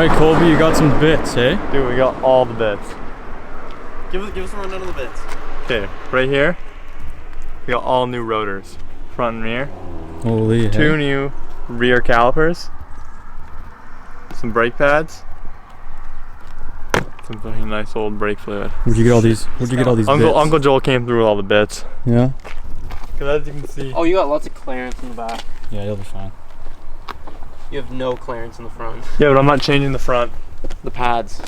Alright, Colby, you got some bits, eh? Dude, we got all the bits. Give us a rundown of the bits. Okay, right here, we got all new rotors. Front and rear. Holy Two new rear calipers. Some brake pads. Some fucking nice old brake fluid. Where'd you get all these bits? Uncle Joel came through with all the bits. Yeah? Because as you can see... Oh, you got lots of clearance in the back. Yeah, you'll be fine. You have no clearance in the front. Yeah, but I'm not changing the front. The pads.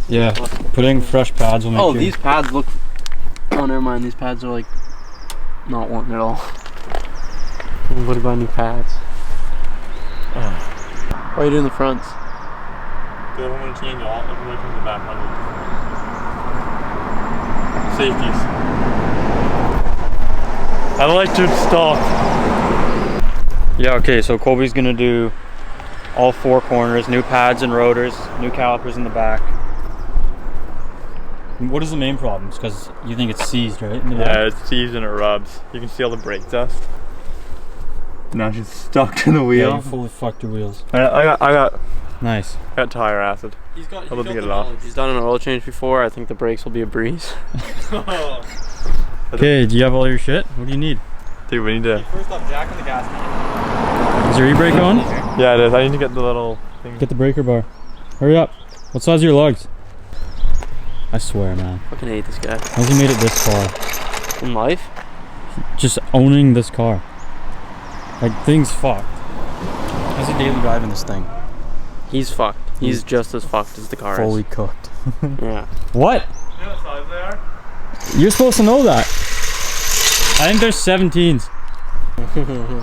Yeah, putting fresh pads will make Oh, these pads look... Oh, never mind. These pads are like... not working at all. What about new pads? Oh. What are you doing in the fronts? Because I'm going to change all everywhere from the back window. Safeties. I like to stop. Yeah, okay, so Colby's gonna do all four corners, new pads and rotors, new calipers in the back. What is the main problem? Because you think it's seized, right? In the back? Yeah, it's seized and it rubs. You can see all the brake dust. Now she's stuck to the wheel. Yeah, you fully fucked your wheels. I got Nice. tire acid. He's got to get the it off. knowledge. He's done an oil change before. I think the brakes will be a breeze. Okay, do you have all your shit? What do you need? Dude, we need to... First off, jack on the gas tank. Is your e-brake on? Yeah, it is. I need to get the little thing. Get the breaker bar. Hurry up. What size are your lugs? I swear, man. I fucking hate this guy. How's he made it this far? In life? Just owning this car. Like, thing's fucked. How's he daily driving this thing? He's fucked. He's just as fucked as the car Fully is. cooked. Yeah. What? You know what size they are? You're supposed to know that. I think there's 17s.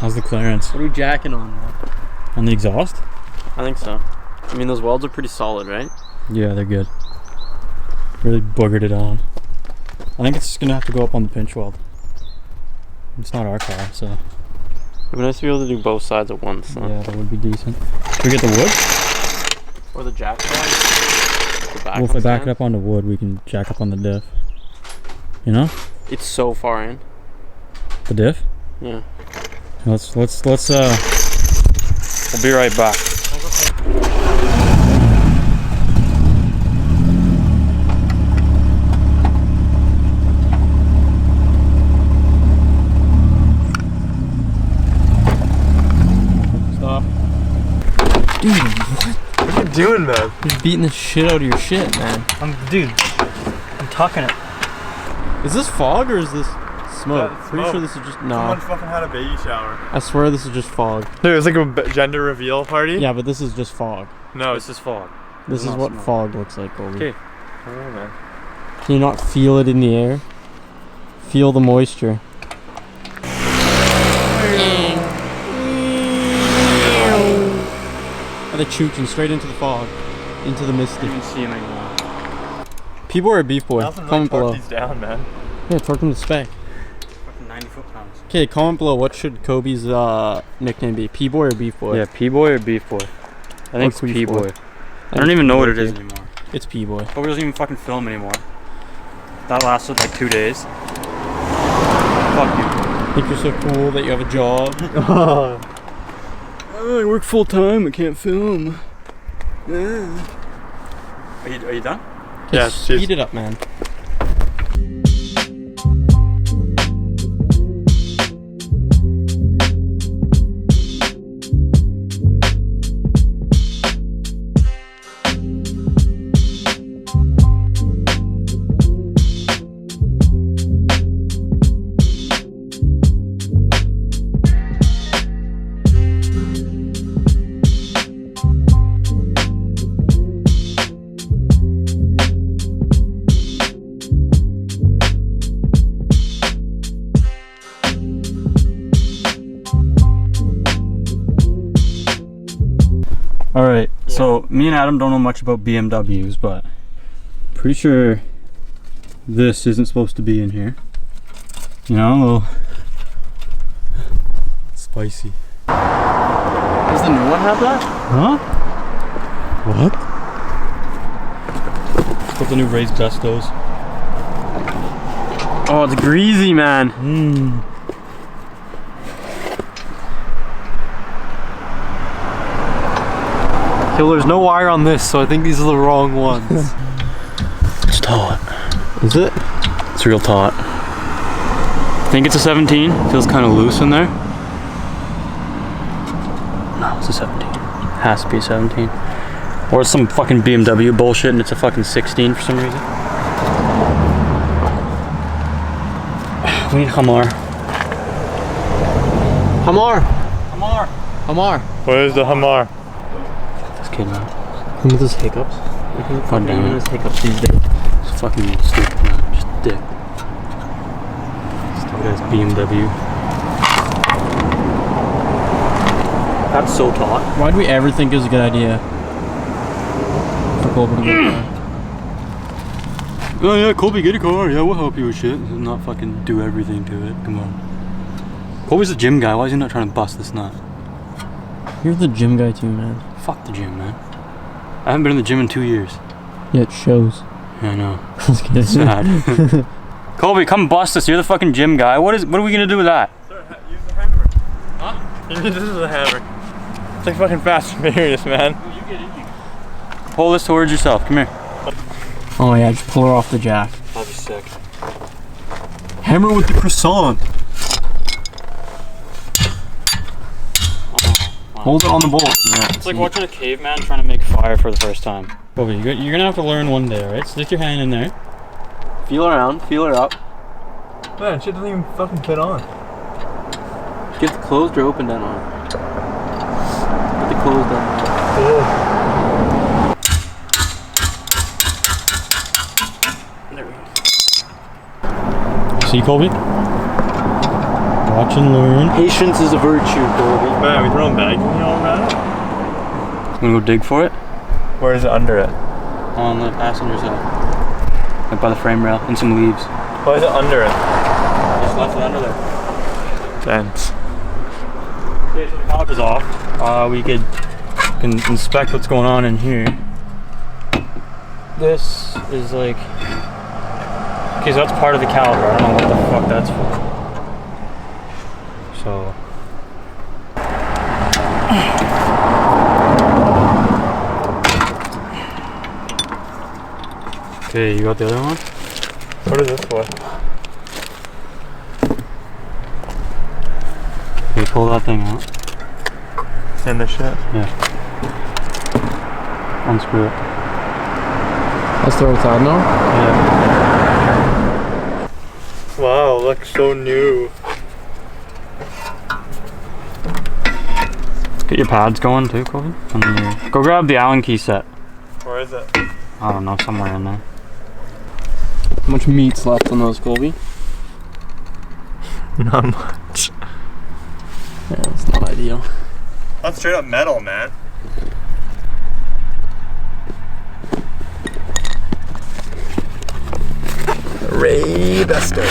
How's the clearance? What are we jacking on, man? On the exhaust? I think so. I mean, those welds are pretty solid, right? Yeah, they're good. Really boogered it on. I think it's gonna have to go up on the pinch weld. It's not our car, so. It'd be nice to be able to do both sides at once. So. Yeah, that would be decent. Should we get the wood? Or the jack side. Well, if I back it up onto wood, we can jack up on the diff. You know? It's so far in. The diff? Yeah. We'll be right back. Stop. Dude, what? What are you doing, man? You're beating the shit out of your shit, man. I'm tucking it. Is this fog or is this smoke? Yeah, it's Pretty smoke. sure this is just... Someone No. fucking had a baby shower. I swear this is just fog. Dude, it's like a gender reveal party. Yeah, but this is just fog. No, This is fog. This is not what smoke. fog looks like, Colby. Okay. I don't know, man. Can you not feel it in the air? Feel the moisture. Are they chooching straight into the fog? Into the misty. Can't even see him anymore. P-boy or beef boy? Nothing Comment really below. torque these down, man. Yeah, torque them to spec. Fucking 90 foot-pounds. Okay, comment below. What should Kobe's nickname be? P-boy or beef boy? Yeah, P-boy or beef boy? I think it's Queef P-boy. boy. I don't even know what it is P-boy. anymore. It's P-boy. Kobe doesn't even fucking film anymore. That lasted like 2 days. Fuck you. Think you're so cool that you have a job? I work full time. I can't film. Are you done? Yeah, Speed it up, man. Alright, so me and Adam don't know much about BMWs, but pretty sure this isn't supposed to be in here. You know, a little spicy. Does the new one have that? Huh? What? Got the new raised bestos. Oh, it's greasy, man. Mmm. Yo, there's no wire on this, so I think these are the wrong ones. It's taut. Is it? It's real taut. I think it's a 17. Feels kind of loose in there. No, it's a 17. Has to be a 17. Or it's some fucking BMW bullshit and it's a fucking 16 for some reason. We need Hamar. Hamar! Hamar! Hamar! Where's the Hamar? This kid, man. Look at those hiccups. God damn it. Those hiccups these days. It's fucking stupid, man. Just dick. Stupid ass BMW. That's so taut. Why do we ever think it was a good idea for Colby to get a car? Oh yeah, Colby, get a car. Yeah, we'll help you with shit. Not fucking do everything to it. Come on. Colby's a gym guy. Why is he not trying to bust this nut? You're the gym guy too, man. Fuck the gym, man. I haven't been in the gym in 2 years. Yeah, it shows. Yeah, I know. Just kidding. It's sad. Colby, come bust us. You're the fucking gym guy. What are we gonna do with that? Sir, use the hammer. Huh? Use this as a hammer. It's like fucking Fast and Furious, man. You get in here. Pull this towards yourself. Come here. Oh yeah, just pull her off the jack. That'd be sick. Hammer with the croissant. Hold it on the bowl. Yeah, It's like watching a caveman trying to make fire for the first time. Colby, you're gonna have to learn one day, alright? Stick your hand in there. Feel around, feel her up. Man, shit doesn't even fucking fit on. Get the closed or open down on it. Put the closed down. There we go. See, Colby? Watch and learn. Patience is a virtue, Colby. Man, we throwing bags in all around? Wanna go dig for it? Where is it under it? On the passenger side. Like by the frame rail, in some leaves. Why is it under it? Just left it under there. Dense. Okay, so the caliper's off. We can inspect what's going on in here. This is like... Okay, so that's part of the caliper. I don't know what the fuck that's for. So... Okay, you got the other one? What is this for? Okay, pull that thing out. And the shit. Yeah. Unscrew it. Let's throw it aside now. Yeah. Wow, looks so new. Get your pads going too, Colby. And then go grab the Allen key set. Where is it? I don't know, somewhere in there. How much meat's left on those, Colby? Not much. Yeah, that's not ideal. That's straight up metal, man. Ray Besto.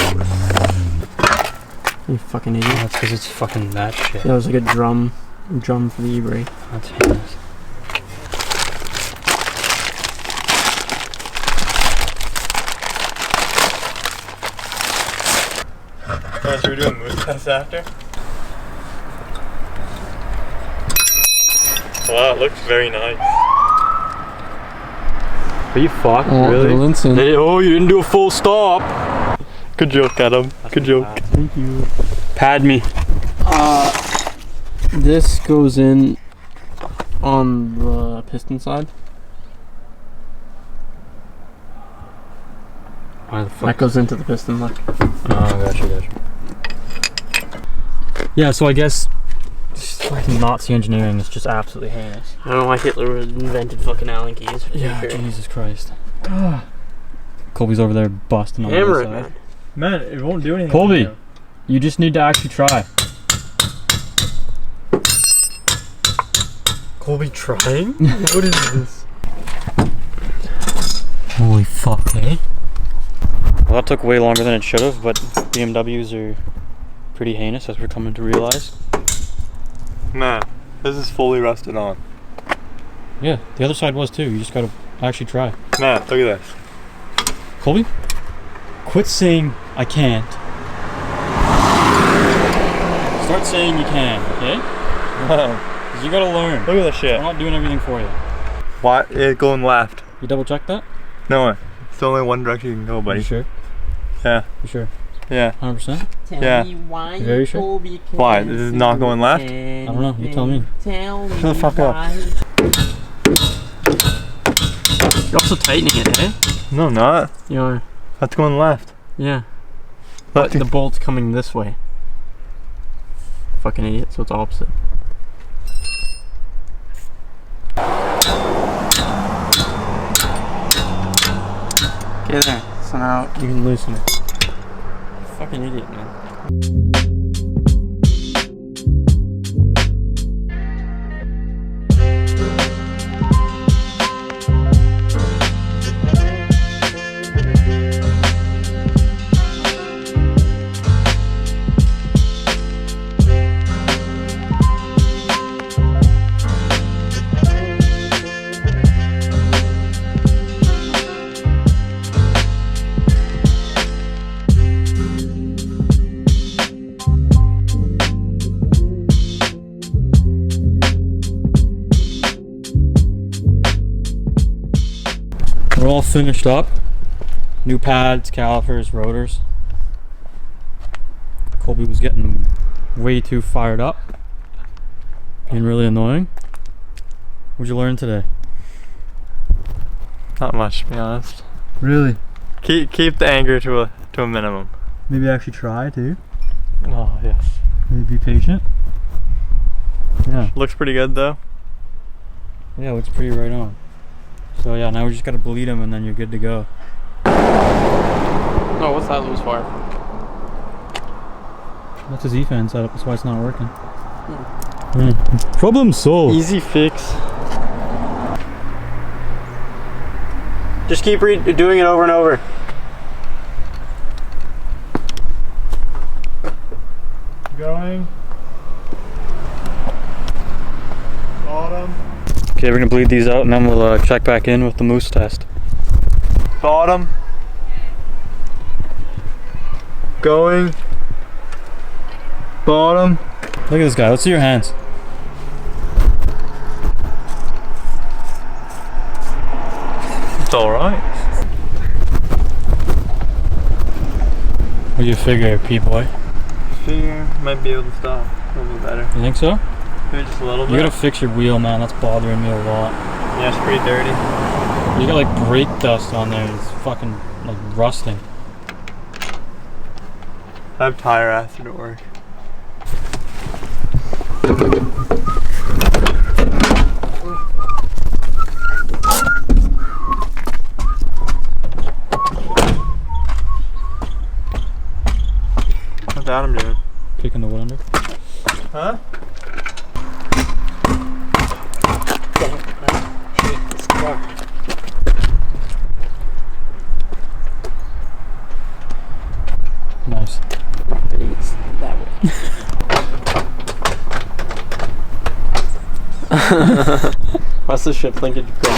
You fucking idiot. That's because it's fucking that shit. Yeah, it was like a drum for the e-brake. That's heinous. Should we do a moose test after? Wow, it looks very nice. Are you fucked? Oh, really? little instant. Oh, you didn't do a full stop. Good joke, Adam. Good joke. Thank you. Pad me. This goes in on the piston side. Why the fuck? That goes into the piston lock. Oh, gotcha. Yeah, so I guess fucking Nazi engineering is just absolutely heinous. I don't know why Hitler invented fucking Allen keys. Yeah, Jesus Christ. Colby's over there busting on the Hammer other it, side. man. Man, it won't do anything. Colby, you just need to actually try. Colby trying? What is this? Holy fuck, eh? Well, that took way longer than it should have, but BMWs are pretty heinous, as we're coming to realize. Man, this is fully rusted on. Yeah, the other side was too. You just gotta actually try. Man, look at this. Colby, quit saying I can't. Start saying you can, okay? Man, Because you gotta learn. look at this shit. I'm not doing everything for you. Why? It's going left. You double check that? No, it's only one direction you can go, buddy. You sure? Yeah. You sure? Yeah. 100%? Yeah. Why? Very sure? Why? This is not going left? I don't know. You tell me. Tell Shut the fuck up. You're also tightening it, eh? No, not. You are. That's going left. Yeah. But the bolt's coming this way. Fucking idiot, so it's opposite. Okay there. So now you can loosen it. Fucking idiot, man. We're all finished up. New pads, calipers, rotors. Colby was getting way too fired up. Being really annoying. What'd you learn today? Not much, to be honest. Really? Keep the anger to a minimum. Maybe actually try to. Oh yes. Maybe be patient. Yeah. Looks pretty good though. Yeah, it looks pretty right on. So yeah, now we just gotta bleed him and then you're good to go. Oh, what's that loose for? That's his E-fan setup, that's why it's not working. Problem solved. Easy fix. Just keep doing it over and over. Going. Bottom. Okay, we're gonna bleed these out and then we'll check back in with the moose test. Bottom. Going. Bottom. Look at this guy, let's see your hands. It's alright. What do you figure, P-boy? Figure might be able to stop a little bit better. You think so? Maybe just a little bit. You gotta fix your wheel, man, that's bothering me a lot. Yeah, it's pretty dirty. You got like brake dust on there, it's fucking like rusting. I have tire acid at work. What's Adam doing? Kicking the wood under. Huh? Nice. That way. What's the ship linkage going?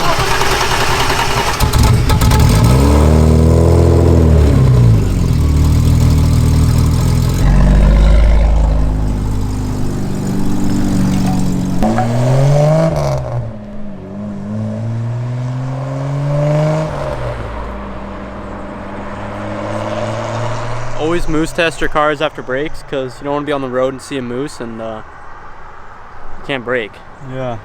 Always moose test your cars after brakes because you don't want to be on the road and see a moose and you can't brake. Yeah.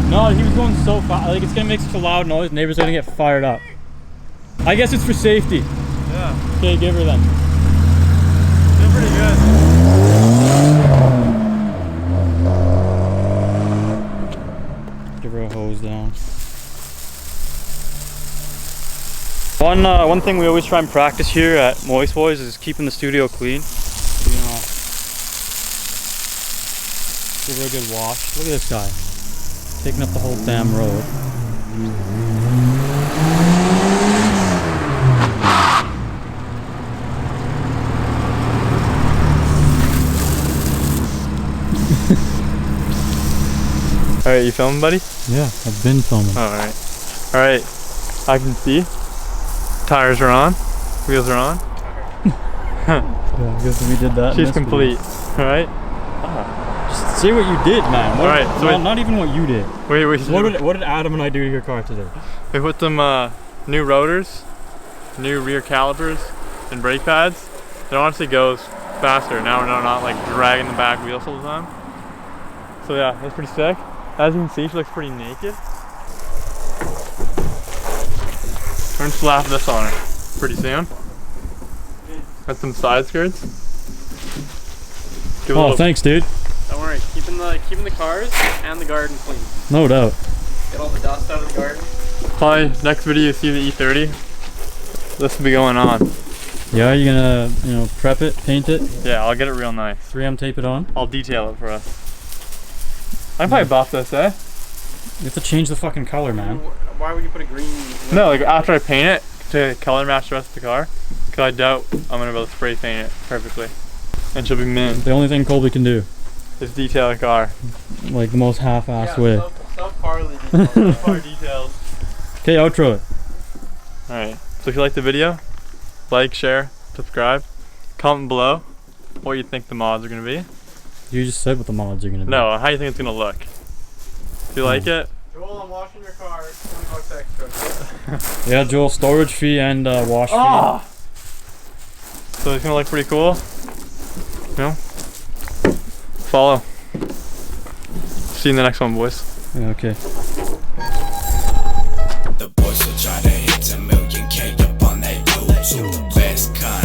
No, he was going so fast. Like, it's gonna make such a loud noise. Neighbors are gonna get fired up. I guess it's for safety. Yeah. Okay, give her then. Did pretty good. Give her a hose down. One thing we always try and practice here at Moist Boys is keeping the studio clean. You know, give her a good wash. Look at this guy, taking up the whole damn road. Alright, you filming, buddy? Yeah, I've been filming. Alright. Alright. I can see. Tires are on. Wheels are on. Yeah, I guess we did that. in She's this complete. All right. video. Just say what you did, man. What, Alright, so not even what you did. We What did Adam and I do to your car today? we put some new rotors, new rear calipers, and brake pads. It honestly goes faster. Now we're not like dragging the back wheels all the time. So yeah, that's pretty sick. As you can see, she looks pretty naked. We're gonna slap this on her pretty soon. Got some side skirts. Give it a Oh, little- thanks, dude. Don't worry, keeping the cars and the garden clean. No doubt. Get all the dust out of the garden. Probably next video you see the E30. This will be going on. Yeah, you're gonna, prep it, paint it, Yeah, I'll get it real nice. 3M tape it on. I'll detail it for us. I can probably buff this, eh? You have to change the fucking color, man. Why would you put a green? No, like after I paint it to color match the rest of the car, because I doubt I'm gonna be able to spray paint it perfectly, and she'll be mint. The only thing Colby can do, Is detail a car. like the most half-assed way. Subparly details. Car details. Okay, outro it. All right. So if you like the video, like, share, subscribe, comment below what you think the mods are gonna be. You just said what the mods are gonna be. No, how you think it's gonna look. If you like it, Joel, I'm washing your car. $20 extra. Yeah, Joel, storage fee and wash fee. so it's gonna look pretty cool. Follow. See you in the next one, boys. Yeah, okay. The boys will try to hit a million K up on their toes. The best kind.